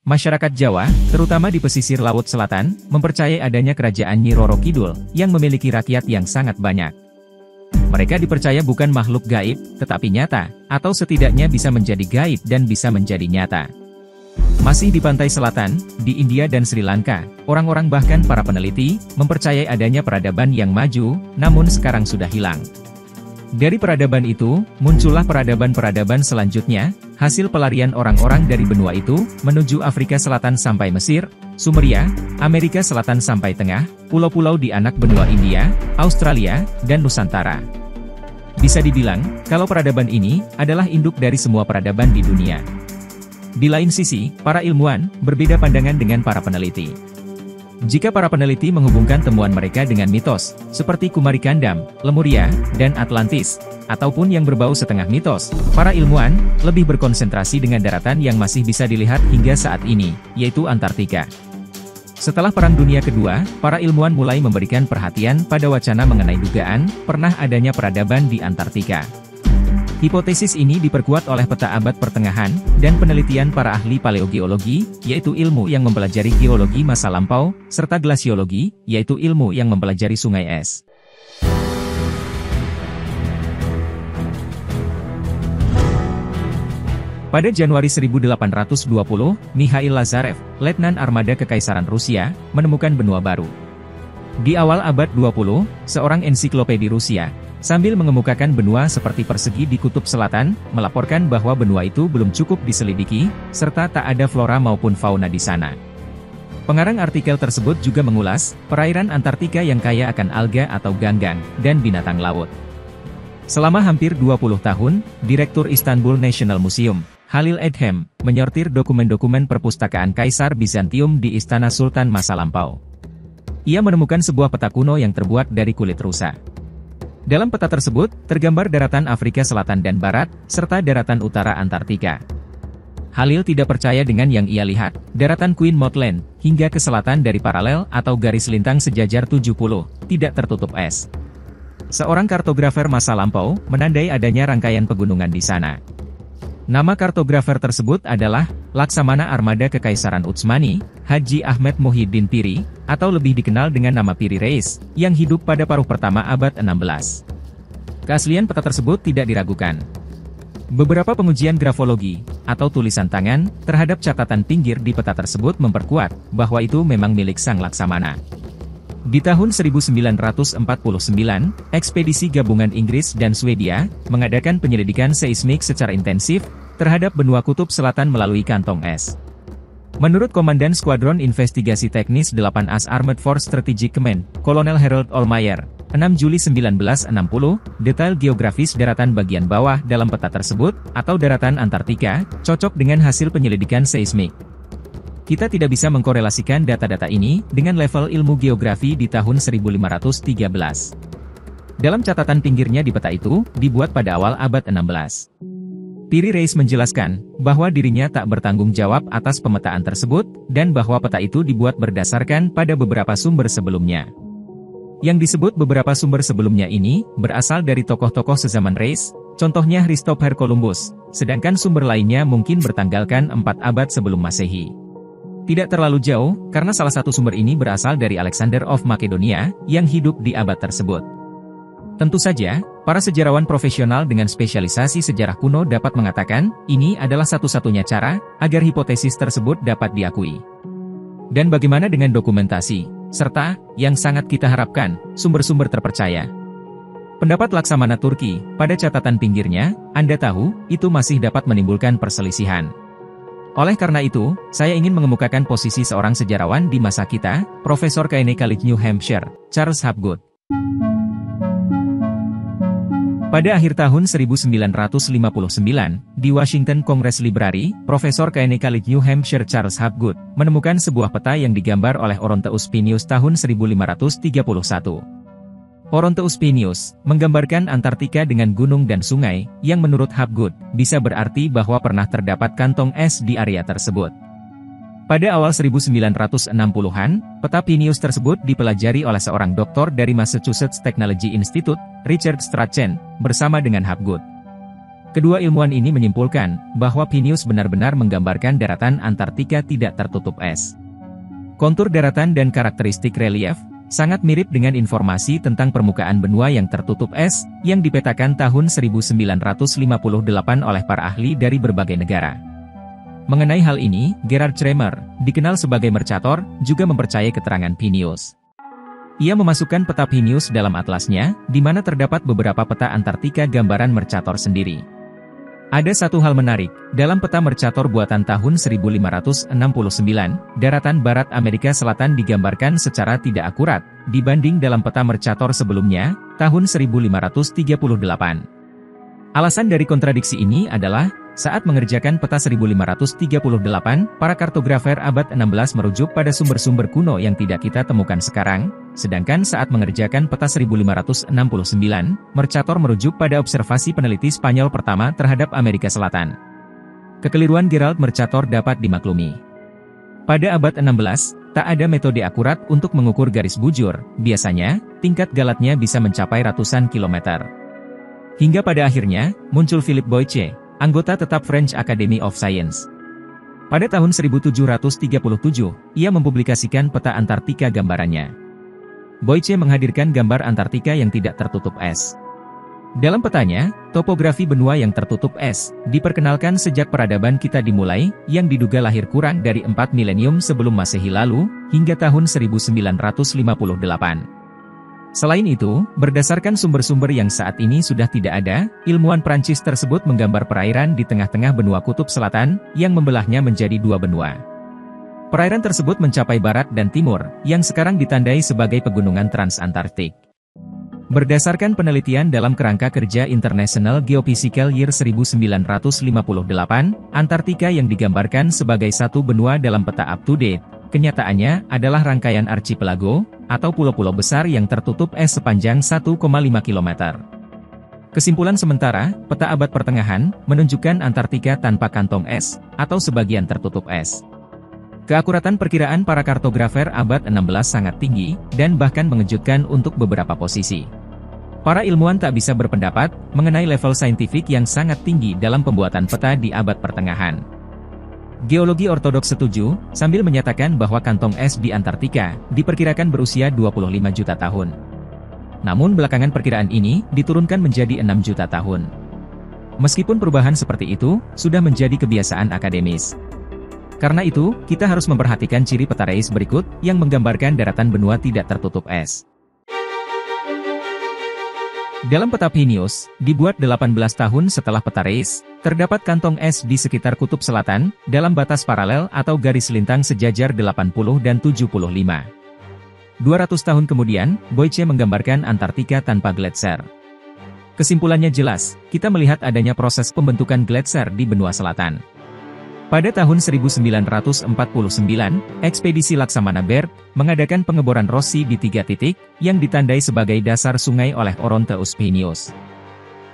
Masyarakat Jawa, terutama di pesisir Laut Selatan, mempercayai adanya kerajaan Nyi Roro Kidul, yang memiliki rakyat yang sangat banyak. Mereka dipercaya bukan makhluk gaib, tetapi nyata, atau setidaknya bisa menjadi gaib dan bisa menjadi nyata. Masih di pantai selatan, di India dan Sri Lanka, orang-orang bahkan para peneliti, mempercayai adanya peradaban yang maju, namun sekarang sudah hilang. Dari peradaban itu, muncullah peradaban-peradaban selanjutnya, hasil pelarian orang-orang dari benua itu, menuju Afrika Selatan sampai Mesir, Sumeria, Amerika Selatan sampai Tengah, pulau-pulau di anak benua India, Australia, dan Nusantara. Bisa dibilang, kalau peradaban ini, adalah induk dari semua peradaban di dunia. Di lain sisi, para ilmuwan, berbeda pandangan dengan para peneliti. Jika para peneliti menghubungkan temuan mereka dengan mitos, seperti Kumarikandam, Lemuria, dan Atlantis, ataupun yang berbau setengah mitos, para ilmuwan lebih berkonsentrasi dengan daratan yang masih bisa dilihat hingga saat ini, yaitu Antartika. Setelah Perang Dunia Kedua, para ilmuwan mulai memberikan perhatian pada wacana mengenai dugaan pernah adanya peradaban di Antartika. Hipotesis ini diperkuat oleh peta abad pertengahan, dan penelitian para ahli paleogeologi, yaitu ilmu yang mempelajari geologi masa lampau, serta glasiologi, yaitu ilmu yang mempelajari sungai es. Pada Januari 1820, Mikhail Lazarev, letnan armada Kekaisaran Rusia, menemukan benua baru. Di awal abad 20, seorang ensiklopedi Rusia, sambil mengemukakan benua seperti persegi di kutub selatan, melaporkan bahwa benua itu belum cukup diselidiki, serta tak ada flora maupun fauna di sana. Pengarang artikel tersebut juga mengulas, perairan Antartika yang kaya akan alga atau ganggang, dan binatang laut. Selama hampir 20 tahun, Direktur Istanbul National Museum, Halil Edhem, menyortir dokumen-dokumen perpustakaan Kaisar Bizantium di Istana Sultan masa lampau. Ia menemukan sebuah peta kuno yang terbuat dari kulit rusa. Dalam peta tersebut, tergambar daratan Afrika Selatan dan Barat, serta daratan utara Antartika. Halil tidak percaya dengan yang ia lihat, daratan Queen Maud Land, hingga ke selatan dari paralel atau garis lintang sejajar 70, tidak tertutup es. Seorang kartografer masa lampau, menandai adanya rangkaian pegunungan di sana. Nama kartografer tersebut adalah Laksamana Armada Kekaisaran Utsmani, Haji Ahmed Muhyiddin Piri, atau lebih dikenal dengan nama Piri Reis, yang hidup pada paruh pertama abad 16. Keaslian peta tersebut tidak diragukan. Beberapa pengujian grafologi, atau tulisan tangan, terhadap catatan pinggir di peta tersebut memperkuat bahwa itu memang milik sang Laksamana. Di tahun 1949, ekspedisi gabungan Inggris dan Swedia mengadakan penyelidikan seismik secara intensif terhadap benua kutub selatan melalui kantong es. Menurut Komandan Skuadron Investigasi Teknis 8 AS Armored Force Strategic Command, Kolonel Harold Olmeyer, 6 Juli 1960, detail geografis daratan bagian bawah dalam peta tersebut, atau daratan Antartika, cocok dengan hasil penyelidikan seismik. Kita tidak bisa mengkorelasikan data-data ini dengan level ilmu geografi di tahun 1513. Dalam catatan pinggirnya di peta itu, dibuat pada awal abad 16. Piri Reis menjelaskan bahwa dirinya tak bertanggung jawab atas pemetaan tersebut, dan bahwa peta itu dibuat berdasarkan pada beberapa sumber sebelumnya. Yang disebut beberapa sumber sebelumnya ini, berasal dari tokoh-tokoh sezaman Reis, contohnya Christopher Columbus, sedangkan sumber lainnya mungkin bertanggalkan 4 abad sebelum Masehi. Tidak terlalu jauh, karena salah satu sumber ini berasal dari Alexander of Macedonia, yang hidup di abad tersebut. Tentu saja, para sejarawan profesional dengan spesialisasi sejarah kuno dapat mengatakan, ini adalah satu-satunya cara, agar hipotesis tersebut dapat diakui. Dan bagaimana dengan dokumentasi, serta, yang sangat kita harapkan, sumber-sumber terpercaya? Pendapat Laksamana Turki, pada catatan pinggirnya, Anda tahu, itu masih dapat menimbulkan perselisihan. Oleh karena itu, saya ingin mengemukakan posisi seorang sejarawan di masa kita, Profesor KNI College New Hampshire, Charles Hapgood. Pada akhir tahun 1959, di Washington Congress Library, Profesor KNI College New Hampshire Charles Hapgood, menemukan sebuah peta yang digambar oleh Oronteus Plinius tahun 1531. Oronteus Plinius menggambarkan Antartika dengan gunung dan sungai, yang menurut Hapgood, bisa berarti bahwa pernah terdapat kantong es di area tersebut. Pada awal 1960-an, peta Plinius tersebut dipelajari oleh seorang doktor dari Massachusetts Technology Institute, Richard Strachan, bersama dengan Hapgood. Kedua ilmuwan ini menyimpulkan bahwa Phineus benar-benar menggambarkan daratan Antartika tidak tertutup es. Kontur daratan dan karakteristik relief sangat mirip dengan informasi tentang permukaan benua yang tertutup es yang dipetakan tahun 1958 oleh para ahli dari berbagai negara. Mengenai hal ini, Gerard Kramer, dikenal sebagai Mercator, juga mempercayai keterangan Phineus. Ia memasukkan peta Phineus dalam atlasnya, di mana terdapat beberapa peta Antartika gambaran Mercator sendiri. Ada satu hal menarik, dalam peta Mercator buatan tahun 1569, daratan barat Amerika Selatan digambarkan secara tidak akurat, dibanding dalam peta Mercator sebelumnya, tahun 1538. Alasan dari kontradiksi ini adalah, saat mengerjakan peta 1538, para kartografer abad 16 merujuk pada sumber-sumber kuno yang tidak kita temukan sekarang, sedangkan saat mengerjakan peta 1569, Mercator merujuk pada observasi peneliti Spanyol pertama terhadap Amerika Selatan. Kekeliruan Gerald Mercator dapat dimaklumi. Pada abad 16, tak ada metode akurat untuk mengukur garis bujur, biasanya, tingkat galatnya bisa mencapai ratusan kilometer. Hingga pada akhirnya, muncul Philip Boyce, anggota tetap French Academy of Science. Pada tahun 1737, ia mempublikasikan peta Antartika gambarannya. Boyce menghadirkan gambar Antartika yang tidak tertutup es. Dalam petanya, topografi benua yang tertutup es, diperkenalkan sejak peradaban kita dimulai, yang diduga lahir kurang dari 4 milenium sebelum Masehi lalu, hingga tahun 1958. Selain itu, berdasarkan sumber-sumber yang saat ini sudah tidak ada, ilmuwan Prancis tersebut menggambar perairan di tengah-tengah benua kutub selatan, yang membelahnya menjadi dua benua. Perairan tersebut mencapai barat dan timur, yang sekarang ditandai sebagai pegunungan Transantarktik. Berdasarkan penelitian dalam kerangka kerja International Geophysical Year 1958, Antartika yang digambarkan sebagai satu benua dalam peta up-to-date, kenyataannya adalah rangkaian archipelago, atau pulau-pulau besar yang tertutup es sepanjang 1,5 km. Kesimpulan sementara, peta abad pertengahan, menunjukkan Antartika tanpa kantong es, atau sebagian tertutup es. Keakuratan perkiraan para kartografer abad 16 sangat tinggi, dan bahkan mengejutkan untuk beberapa posisi. Para ilmuwan tak bisa berpendapat, mengenai level saintifik yang sangat tinggi dalam pembuatan peta di abad pertengahan. Geologi ortodoks setuju, sambil menyatakan bahwa kantong es di Antartika diperkirakan berusia 25 juta tahun. Namun belakangan perkiraan ini diturunkan menjadi 6 juta tahun. Meskipun perubahan seperti itu sudah menjadi kebiasaan akademis. Karena itu, kita harus memperhatikan ciri peta Reis berikut yang menggambarkan daratan benua tidak tertutup es. Dalam peta Phineus, dibuat 18 tahun setelah peta Reis, terdapat kantong es di sekitar kutub selatan, dalam batas paralel atau garis lintang sejajar 80 dan 75. 200 tahun kemudian, Boyce menggambarkan Antartika tanpa gletser. Kesimpulannya jelas, kita melihat adanya proses pembentukan gletser di benua selatan. Pada tahun 1949, ekspedisi Laksamana Berg mengadakan pengeboran Rossi di 3 titik, yang ditandai sebagai dasar sungai oleh Oronteus Phineus.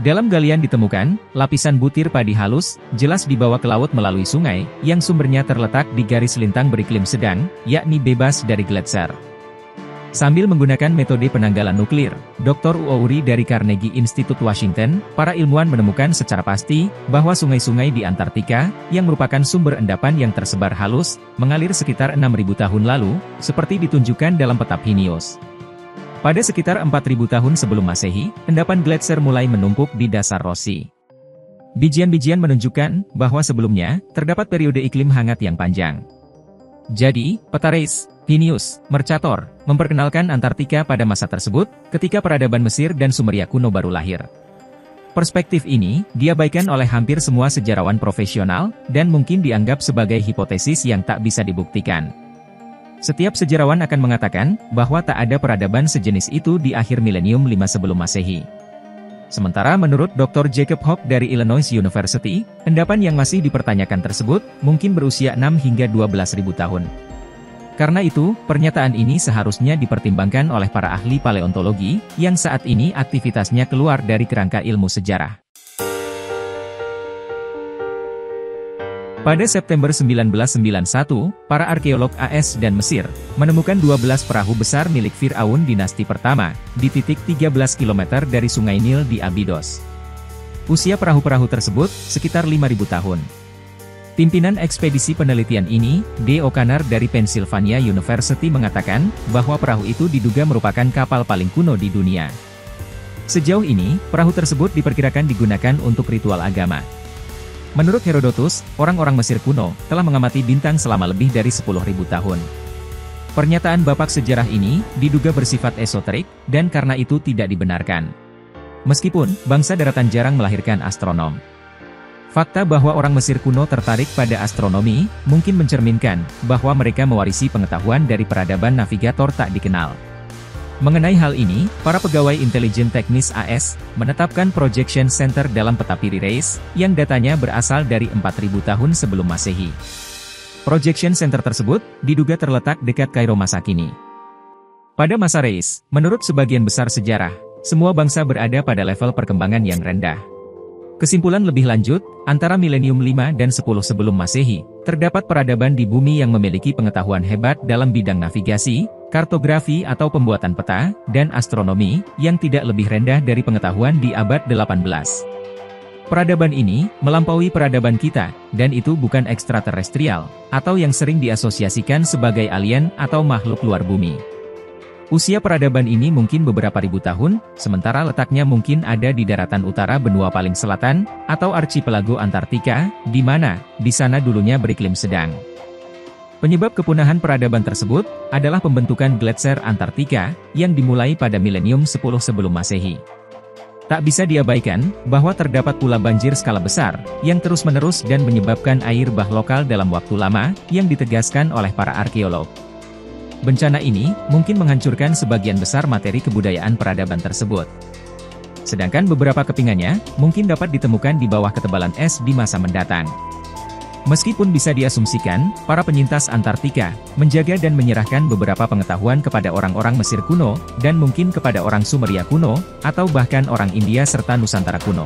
Dalam galian ditemukan, lapisan butir padi halus, jelas dibawa ke laut melalui sungai, yang sumbernya terletak di garis lintang beriklim sedang, yakni bebas dari gletser. Sambil menggunakan metode penanggalan nuklir, Dr. Uouri dari Carnegie Institute Washington, para ilmuwan menemukan secara pasti, bahwa sungai-sungai di Antartika, yang merupakan sumber endapan yang tersebar halus, mengalir sekitar 6.000 tahun lalu, seperti ditunjukkan dalam peta Phineus. Pada sekitar 4.000 tahun sebelum Masehi, endapan gletser mulai menumpuk di dasar Rossi. Bijian-bijian menunjukkan, bahwa sebelumnya, terdapat periode iklim hangat yang panjang. Jadi, peta Reis, Phineus, Mercator, memperkenalkan Antartika pada masa tersebut, ketika peradaban Mesir dan Sumeria kuno baru lahir. Perspektif ini, diabaikan oleh hampir semua sejarawan profesional, dan mungkin dianggap sebagai hipotesis yang tak bisa dibuktikan. Setiap sejarawan akan mengatakan, bahwa tak ada peradaban sejenis itu di akhir milenium 5 sebelum Masehi. Sementara menurut Dr. Jacob Hock dari Illinois University, endapan yang masih dipertanyakan tersebut, mungkin berusia 6 hingga 12.000 tahun. Karena itu, pernyataan ini seharusnya dipertimbangkan oleh para ahli paleontologi, yang saat ini aktivitasnya keluar dari kerangka ilmu sejarah. Pada September 1991, para arkeolog AS dan Mesir, menemukan 12 perahu besar milik Fir'aun dinasti pertama, di titik 13 km dari Sungai Nil di Abydos. Usia perahu-perahu tersebut sekitar 5.000 tahun. Pimpinan ekspedisi penelitian ini, D. O'Connor dari Pennsylvania University mengatakan, bahwa perahu itu diduga merupakan kapal paling kuno di dunia. Sejauh ini, perahu tersebut diperkirakan digunakan untuk ritual agama. Menurut Herodotus, orang-orang Mesir kuno telah mengamati bintang selama lebih dari 10.000 tahun. Pernyataan bapak sejarah ini diduga bersifat esoterik, dan karena itu tidak dibenarkan. Meskipun, bangsa daratan jarang melahirkan astronom. Fakta bahwa orang Mesir kuno tertarik pada astronomi, mungkin mencerminkan bahwa mereka mewarisi pengetahuan dari peradaban navigator tak dikenal. Mengenai hal ini, para pegawai intelijen teknis AS menetapkan Projection Center dalam peta Piri Reis, yang datanya berasal dari 4.000 tahun sebelum Masehi. Projection Center tersebut diduga terletak dekat Kairo masa kini. Pada masa Reis, menurut sebagian besar sejarah, semua bangsa berada pada level perkembangan yang rendah. Kesimpulan lebih lanjut, antara milenium 5 dan 10 sebelum Masehi, terdapat peradaban di bumi yang memiliki pengetahuan hebat dalam bidang navigasi, kartografi atau pembuatan peta, dan astronomi, yang tidak lebih rendah dari pengetahuan di abad 18. Peradaban ini melampaui peradaban kita, dan itu bukan ekstraterestrial, atau yang sering diasosiasikan sebagai alien atau makhluk luar bumi. Usia peradaban ini mungkin beberapa ribu tahun, sementara letaknya mungkin ada di daratan utara benua paling selatan, atau archipelago Antartika, di mana, di sana dulunya beriklim sedang. Penyebab kepunahan peradaban tersebut adalah pembentukan gletser Antartika yang dimulai pada milenium 10 sebelum Masehi. Tak bisa diabaikan bahwa terdapat pula banjir skala besar yang terus-menerus dan menyebabkan air bah lokal dalam waktu lama yang ditegaskan oleh para arkeolog. Bencana ini mungkin menghancurkan sebagian besar materi kebudayaan peradaban tersebut. Sedangkan beberapa kepingannya mungkin dapat ditemukan di bawah ketebalan es di masa mendatang. Meskipun bisa diasumsikan, para penyintas Antartika menjaga dan menyerahkan beberapa pengetahuan kepada orang-orang Mesir kuno, dan mungkin kepada orang Sumeria kuno, atau bahkan orang India serta Nusantara kuno.